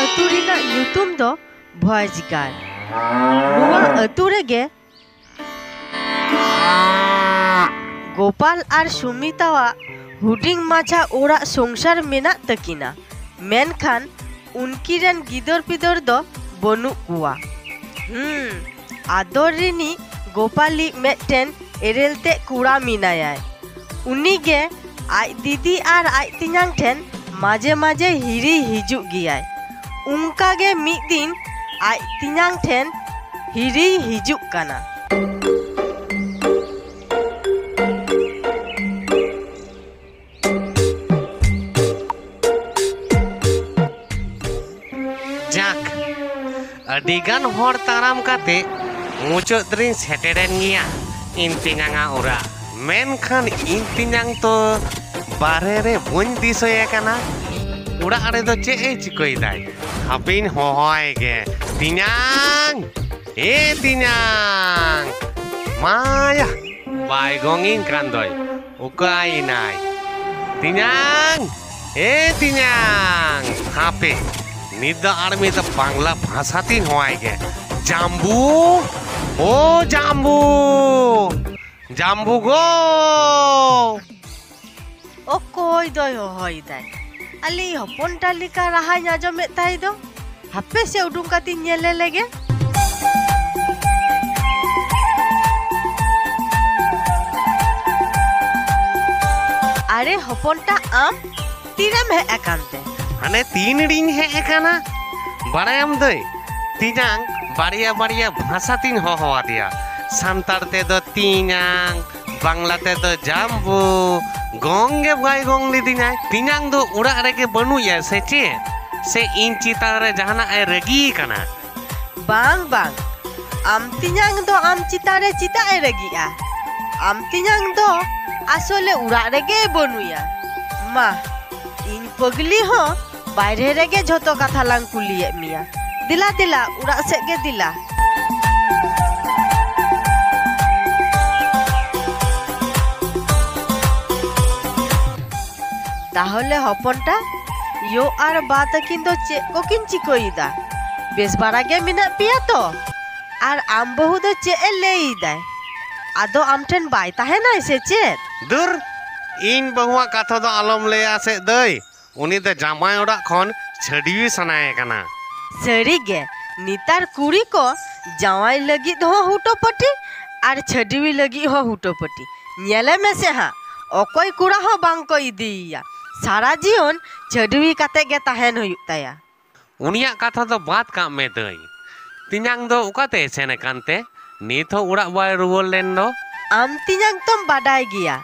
ᱟᱹᱛᱩ ᱨᱮᱱᱟᱜ ᱧᱩᱛᱩᱢ ᱫᱚ ᱵᱷᱚᱡᱽᱜᱟᱲ। ᱱᱚᱣᱟ ᱟᱹᱛᱩ ᱨᱮᱜᱮ ᱜᱳᱯᱟᱞ ᱟᱨ ᱥᱩᱢᱤᱛᱟᱣᱟᱜ ᱦᱩᱰᱤᱧ ᱢᱟᱪᱷᱟ ᱚᱲᱟᱜ ᱥᱚᱝᱥᱟᱨ ᱢᱮᱱᱟᱜ ᱛᱟᱹᱠᱤᱱᱟ। ᱢᱮᱱᱠᱷᱟᱱ ᱩᱱᱠᱤᱱ ᱜᱤᱫᱟᱹᱨ ᱯᱤᱫᱟᱹᱨ ᱫᱚ ᱵᱟᱹᱱᱩᱜ ᱠᱚᱣᱟ। ᱟᱫᱚᱨ ᱨᱤᱱᱤᱡ ᱜᱳᱯᱟᱞᱤᱡ ᱢᱤᱫᱴᱮᱱ ᱮᱨᱮᱞ ᱛᱮᱫ ᱠᱚᱲᱟ ᱢᱮᱱᱟᱭᱟ। ᱩᱱᱤᱜᱮ ᱟᱡ ᱫᱤᱫᱤ ᱟᱨ ᱟᱡ ᱛᱮᱧᱟᱝ ᱴᱷᱮᱱ ᱢᱟঝে ᱢᱟঝে ᱦᱤᱨᱤ ᱦᱤᱡᱩᱜ ᱜᱮᱭᱟᱭ। ᱚᱱᱠᱟᱜᱮ ᱢᱤᱫ ᱫᱤᱱ ᱟᱡ ᱛᱮᱧᱟᱝ ᱴᱷᱮᱱ ᱦᱤᱨᱤ ᱦᱤᱡᱩᱜ ᱠᱟᱱᱟ। जाक अडिगान हर ताराम काते मुचाद रिन सेटेरेन गिया इन तिनांगा ओरा मेनखान इन तिनांग तो बारे रे बन दिसोय काना उड़ा रे दो चे ए चिकोय दाय हापिन होय गे तिनांग ए तिनांग माया बायगोंगिन कांदोय उकाय नाय तिनांग ए तिनांग हापे निदा आर्मी द बांग्ला भाषा तीन होय गे जाम्बू ओ जाम्बू जाम्बू गो ᱚᱠᱚᱭ ᱫᱚᱭ ᱦᱚᱦᱚᱭᱮᱫᱟᱭ ᱟᱞᱮ ᱦᱚᱯᱚᱱ ᱴᱟᱞᱤᱠᱟ ᱨᱟᱦᱟᱧ ᱟᱸᱡᱚᱢᱮᱫ ᱛᱟᱭ ᱫᱚ ᱦᱟᱯᱮ ᱥᱮ ᱩᱰᱩᱝ ᱠᱟᱛᱮᱧ ᱧᱮᱞᱮ ᱞᱮᱜᱮ। আরে হপনটা আম তিরাম হে একান্তে हाने तीन डिन हे एकाना बारायाम दई तिनांग बारिया बारिया भाषा तीन होवा दिया सांतार ते दो तिनांग बांग्ला ते दो जाम्बू गोंगे बाय गोंग लिदिना तिनांग दो उड़ा रेगे बनुया से चे से इन चिता रे जहाना ए रगी काना बांग बांग आम तिनांग दो आम चिता रे चिता ए रगिया आम तिनांग दो आसले उड़ा रेगे बनुया मा इन पगली हो बाहरे रेगे झोतो कथा लांग कुलिये मिया दिला दिला उड़ा से गे दिला ताहले हपनटा यो आर बात किन दो चे कोकिन चिकोइदा बेस बारा गे मिना पिया तो आर आम बहु दो चे ए लेइदा आदो आम ठेन बाय ताहेना से चे दूर इन बहुआ कथा दो आलम लेया से दई उनी दे जामाय ओड़ा खन छड़िवी सनाए काना सरी गे नितार कुड़ी को जावाई लगी हो हुटोपटी आर छड़िवी लगी हो हुटोपटी नेले में से हा अकोय कुड़ा हो बांग को इदिया सारा जीवन छड़िवी काते गे ताहेन हुयुग ताया उनिया कथा दो बात का में दई तिनांग दो उकाते सेने कानते नीत हो उड़ा बाय रुवल लेन दो आम तिनांग तुम बाडाय गिया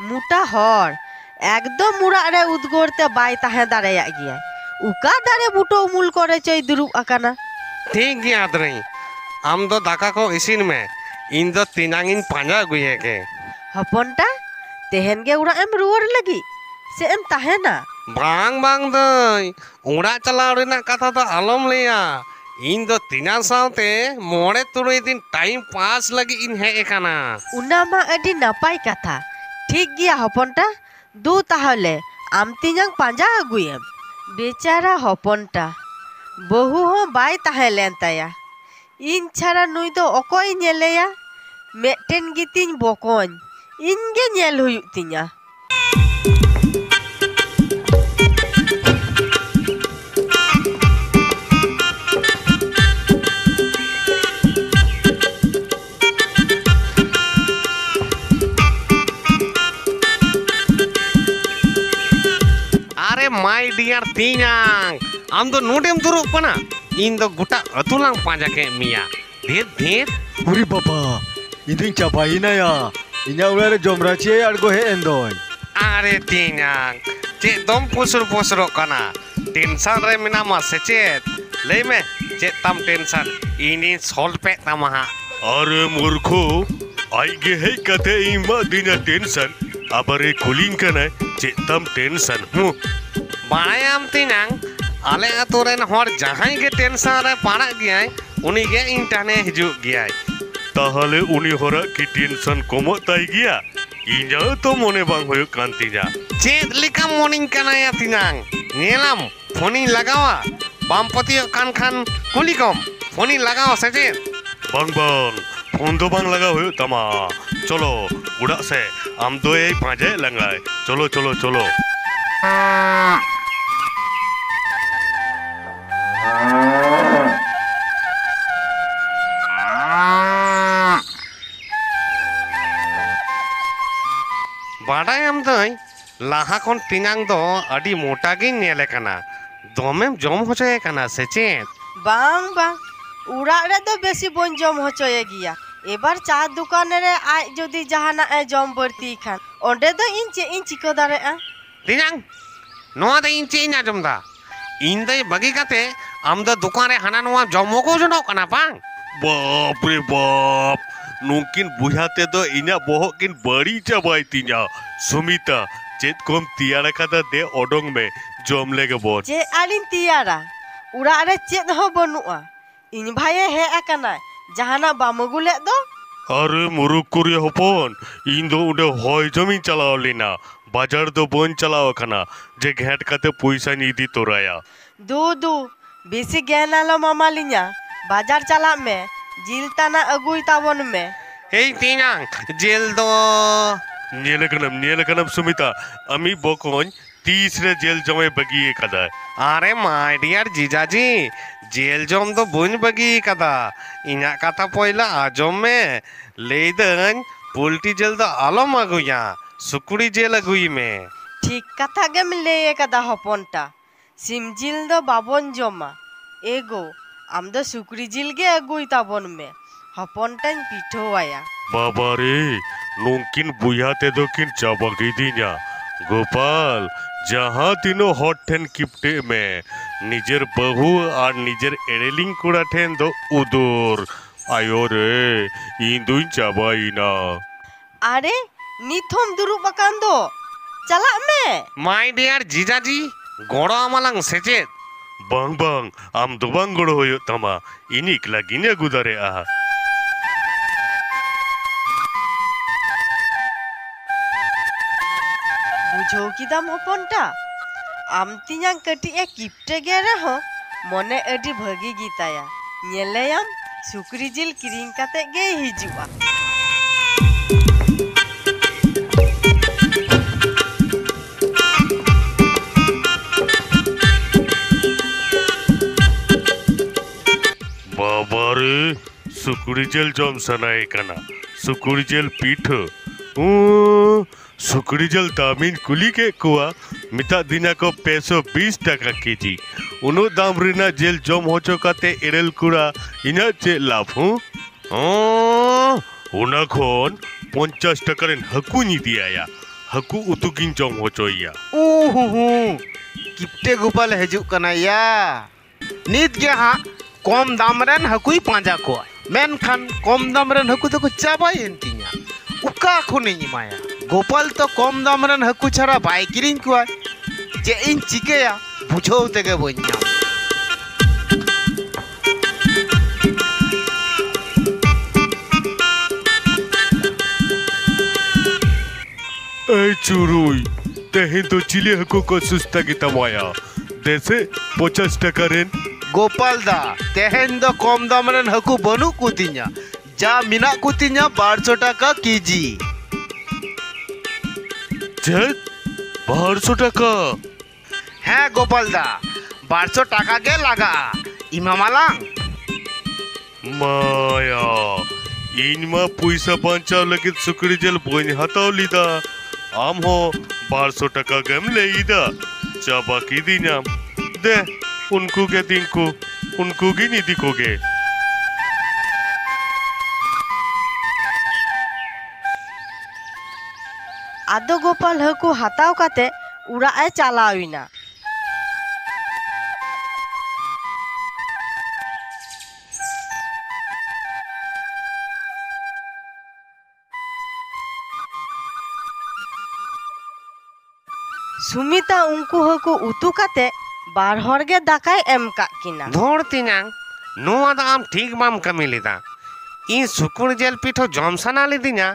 मुटा हर एकदम उड़ा रे उद्गोरते बाय ताहे दारेया गिया उका दारे बुटो मूल करे चई दुरुब अकाना ठीक गया दरई आम दो दाका को इसिन में इन दो तिनांगिन पांजा गुये के हपनटा तेहन गे उड़ा एम रुवर लगी से एम ताहेना बांग बांग दई उड़ा चलाव रेना कथा तो आलम लेया इन दो तिना सावते मोड़े तुरई दिन टाइम पास लगी इन हे एकाना उना मा अडी नापाय कथा ठीक गया हपनटा दू ताहले आम तिनांग पांजा अगुयेम बेचारा हपनटा बहु हो बाय ताहे लेन ताया इन छाड़ा नुई दो अकोय नेलेया मेटेन गितिन बकोन इन गे नेल हुयुग तिया माय डियर तिनांग आम दो नोडेम दुरुब कना इन दो गुटा अतुलांग पांजा के मिया ढेर ढेर उरी बाबा इदिन चापाइनाया इना उड़ारे जमराचे आड़गो हे एंदोय अरे तिनांग चे दम पुसुर पुसुरो कना टेंशन रे मिना मा सेचेत ले में चे तम टेंशन इनी सोल्व पे तमहा अरे मूर्खो आइगे हे कथे इमा दिना टेंशन अबरे कुलिंग कना चे तम टेंशन हूं बायाम तिनांग आले अतुरेन हर जहां के टेंशन रे पाड़ा गया उनी गे इंटरने हिजुग गया ताहले उनी हरा की टेंशन कमो ताई गया इना तो मोने बांग होयो कांतिजा चेत लिका मॉर्निंग कना या तिनांग नेलाम फोनी लगावा ᱵᱟᱢ ᱯᱟᱹᱛᱭᱟᱹᱜ ᱠᱟᱱ ᱠᱷᱟᱱ ᱠᱩᱞᱤ ᱠᱚᱢ ᱯᱷᱳᱱᱤᱧ ᱞᱟᱜᱟᱣᱟ ᱥᱮ ᱪᱮᱫ? ᱵᱟᱝ ᱵᱟᱝ ᱯᱷᱳᱱ ᱫᱚ ᱵᱟᱝ ᱞᱟᱜᱟᱣ ᱦᱩᱭᱩᱜ ᱛᱟᱢᱟ ᱪᱚᱞᱚ ᱚᱲᱟᱜ ᱥᱮ ᱟᱢ ᱫᱚᱭ ᱯᱟᱸᱡᱟᱭᱮᱫ ᱞᱟᱝᱟᱭ ᱪᱚᱞᱚ ᱪᱚᱞᱚ ᱪᱚᱞᱚ ᱵᱟᱰᱟᱭᱟᱢ ᱫᱟᱹᱧ ᱞᱟᱦᱟ ᱠᱷᱚᱱ ᱛᱤᱧᱟᱝ ᱫᱚ ᱟᱹᱰᱤ ᱢᱚᱴᱟ ᱜᱤᱧ ᱧᱮᱞᱮ ᱠᱟᱱᱟ ᱫᱚᱢᱮᱢ ᱡᱚᱢ ᱦᱚᱪᱚᱭᱮ ᱠᱟᱱᱟ ᱥᱮ ᱪᱮᱫ? ᱵᱟᱝ ᱵᱟᱝ ᱚᱲᱟᱜ ᱨᱮᱫᱚ ᱵᱮᱥᱤ ᱵᱟᱹᱧ ᱡᱚᱢ ᱦᱚᱪᱚᱭᱮ ᱜᱮᱭᱟ ᱮᱵᱟᱨ ᱪᱟ ᱫᱚᱠᱟᱱ ᱨᱮ ᱟᱡ ᱡᱩᱫᱤ ᱡᱟᱦᱟᱱᱟᱜ ᱮ ᱡᱚᱢ ᱵᱟᱹᱲᱛᱤ ᱠᱷᱟᱱ ᱚᱸᱰᱮ ᱫᱚ ᱤᱧ ᱪᱮᱫ ᱤᱧ ᱪᱤᱠᱟᱹ ᱫᱟᱲᱮᱭᱟᱜᱼᱟ? ᱛᱤᱧᱟᱝ ᱱᱚᱣᱟ ᱫᱚ ᱤᱧ ᱪᱮᱫ ᱤᱧ ᱟᱸᱡᱚᱢ ᱫᱟ ᱤᱧ ᱫᱚᱭ ᱵᱟᱹᱜᱤ ᱠᱟᱛᱮ ᱟᱢ ᱫᱚ ᱫᱚᱠᱟᱱ ᱨᱮ ᱦᱟᱱᱟ ᱱᱚᱣᱟ ᱡᱚᱢ ᱦᱚᱸᱠᱚ ᱡᱚᱱᱚᱜ ᱠᱟᱱᱟ ᱵᱟᱝ? ᱵᱟᱯ ᱨᱮ ᱵᱟᱯ ᱱᱩᱝᱠᱤᱱ ᱵᱚᱭᱦᱟ ᱛᱮᱫᱚ ᱤᱧᱟᱹᱜ ᱵᱚᱦᱚᱜ ᱠᱤᱱ ᱵᱟᱹᱲᱤᱡ ᱪᱟᱵᱟᱭ ᱛᱤᱧᱟ ᱥᱩᱢᱤᱛᱟ ᱪᱮᱫ ᱠᱚᱢ ᱛᱮᱭᱟᱨ ᱟᱠᱟᱫᱟ ᱫᱮ ᱚᱰᱚᱝ ᱢᱮ ᱡᱚᱢ ᱞᱮᱜᱮ ᱵᱚᱱ ᱪᱮᱫ ᱟᱹᱞᱤᱧ ᱛᱮᱭᱟᱨᱟ ᱚᱲᱟᱜ ᱨᱮ ᱪᱮᱫ ᱦᱚᱸ ᱵᱟᱹᱱᱩᱜᱼᱟ ᱤᱧ ᱵᱷᱟᱭᱮ ᱦᱮᱡ ᱟᱠᱟᱱᱟ ᱡᱟᱦᱟᱱᱟᱜ ᱵᱟᱢ ᱟᱹᱜᱩ ᱞᱮᱫ ᱫᱚ? अरे मुरुख कुरिया हपन इन दो उडे हॉय जमी चलाव लेना बाजार दो बन चलाव खाना जे घेट काते पैसा निदी तोराया दू बेसी ज्ञान आलो मामा लिया बाजार चला में जिल ताना अगुई तावन में এই তিনাং জেল দো नेले कनम सुमिता अमी बकोन 30 रे जेल जमे बगिए कदा আরে মাই ডিয়ার জিজাজি জেল জম দো বইন বাগি কাদা ইনা কাথা পয়লা আজম মে লেইদন পোল্ট্রি জেল দো আলম আগুয়া সুকুড়ি জেল আগুই মে ठीक कथा गेम ले कदा हपनटा सिम जिल दो बाबन जमा एगो आम दो सुकरी जिल गे अगुई ताबन में हपनटाñ पिठोवाया बाबा रे नुकिन बुया ते दो किन चाबगी दिना गोपाल जहाँ तीनों हॉट ठेन किपटे में निजर बहू और निजर एरेलिंग कुड़ा ठेन दो उदूर आयो रे इंदुइन चाबाइना अरे निथम दुरुब अकान दो चला में মাই ডিয়ার জিজাজি গড় আমালাং সেচেত बांग बांग आम दो बांग गड़ो होयो तमा इनिक लागिने गुदारे आहा बुझो किदाम हपनटा आम तियां कटी ए किपटे गे रहो मने अडी भगी गीताया नेलेयाम सुकरी जिल किरिंग काते गे हिजुआ बाबा रे सुकुड़ी जेल जम सनाए कना सुकुड़ी जेल पीठ सुकुड़ी जेल दामिन कुली के कुआ मिता दिना को 520 टका केजी उनो दाम रिना जेल जम होचो काते एरेल कुड़ा इना चे लाभ उना खोन 50 टका रेन हकु नी दियाया हकु उतुकिन जम होचोया किप्टे गोपाल हजूक कना या नित गे हाँ कम दाम रेन हकुई पांजा को मेनखान कम दाम रेन हकु तो चाबायेन तिया उका खुनेኝ माया गोपाल तो कम दाम रेन हकु छाड़ा बाय किरिंग को जे इन चिकेया बुझो तेगे बन्या ए चुरुई तेहे तो चिले हकु को सुस्ता गिता माया देसे 50 टका रेन गोपाल दा तेहेन दो कम दाम रेन हकु बनु कुतिया जा मिना कुतिया 1200 टका केजी चेत 1200 टका हाँ गोपाल दा 1200 टका के लगा इमा मालांग माया इनमा पैसा बचाव लगित सुकड़ी जेल बोइन हताव लीदा आम हो 1200 टका गम ले ईदा चाबा की दिनाम दे उनको के दिनको उनको की नीति कोगे आदो गोपाल हकु हताव काते उड़ा ए चालाविना सुमिता उनको हकु उतु काते बार हर गे दाकाय एम का किना ধর তিনাং নোয়া দা আম ঠিক বাম কামি লিদা ই সুকুড়ি জেল পিঠো জম সানা লিদিনা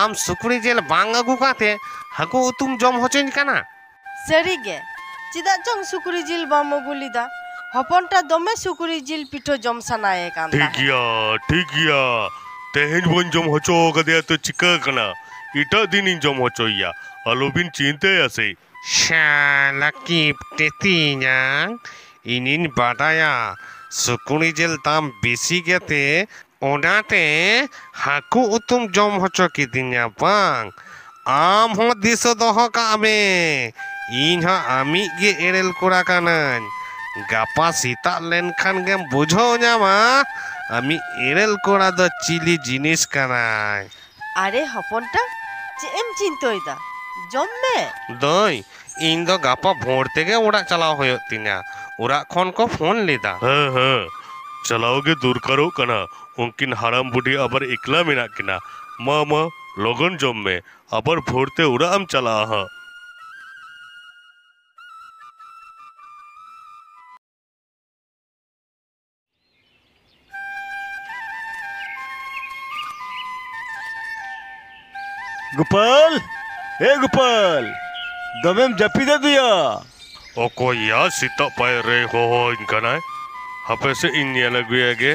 আম সুকুড়ি জেল বাং আগু কাতে হাকু উতুম জম হচেন কানা सरी गे चिदा चंग सुकुरी जिल बाम गुलिदा ᱦᱚᱯᱚᱱᱴᱟ ᱫᱚᱢᱮ ᱥᱩᱠᱨᱤ ᱡᱤᱞ ᱯᱤᱴᱷᱟᱹ ᱡᱚᱢ ᱥᱟᱱᱟᱭᱮ ᱠᱟᱱ ᱴᱷᱤᱠ ᱛᱟᱦᱮᱸ ᱜᱮᱭᱟ ᱴᱷᱤक ᱜᱮᱭᱟ तेहेज बन जम होचो कदे तो चिका कना इटा दिन इन जम होचोया आलोबिन चिंते ऐसे শালা কিপটে তিনাং ইনিন বাড়ায়া সুকুনি জেল দাম বেশি গেতে ওনাতে হাকু উতুম জম হচো কিদিনা বাং আম হ দিস দহ কামে ইন হ আমি গে এড়েল কোরা কানান গাপা সিতা লেনখান গেম বুঝো নামা আমি এড়েল কোরা দ চিলি জিনিস কানাই আরে হপনটা যে এম চিন্তায়দা জম মে দই ᱤᱧ ᱫᱚ ᱜᱟᱯᱟ ᱵᱷᱳᱨ ᱛᱮᱜᱮ ᱚᱲᱟᱜ ᱪᱟᱞᱟᱣ ᱦᱩᱭᱩᱜ ᱛᱤᱧᱟ ᱚᱲᱟᱜ ᱠᱷᱚᱱ ᱠᱚ ᱯᱷᱳᱱ ᱞᱮᱫᱟ हाँ हाँ चलाओगे दूर करो कना उनकिन हराम बुढ़ी अबर इकला मिना किना मामा लगन जम में अबर भोरते उड़ाम चला हाँ गोपाल ए गोपाल दमेम जपीदा दिया ओको या सीता पाए रे हो इनका ना हपे से इन लगे आगे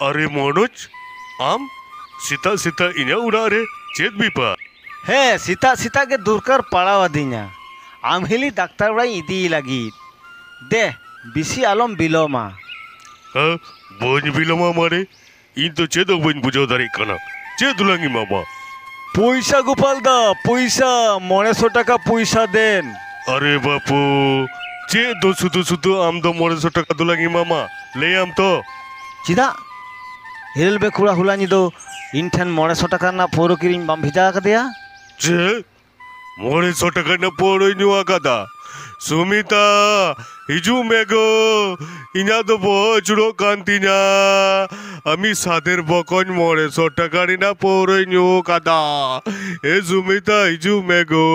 अरे मनोज आम सीता सीता इन्या उड़ा रे चेत भी पा हे सीता सीता के दुरकर पड़ावा दिना आम हिली डाक्टर बड़ाई इदी लगी दे बिसी आलम बिलोमा हाँ बोझ बिलोमा मारे इन तो चेत बोझ बुझो दारी कना चेत दुलांगी मामा পয়সা গোপাল দা পয়সা 900 টাকা পয়সা দেন अरे बापू चे दो सुधु सुधु आम दो 900 टका दुलांगी मामा ले आम तो चिदा हिरल बे खुड़ा हुलानी दो इन ठन 900 टका ना पोरो किरिंग बम भिजा का दिया चे 900 टका ना पोरो न्युआ कदा सुमिता हिजू मेगो इना तो बचुरो कांतिना আমি সাদের বকন 900 টাকারি না পোরো নিউ কাদা এ সুমিতা হিজু মেগো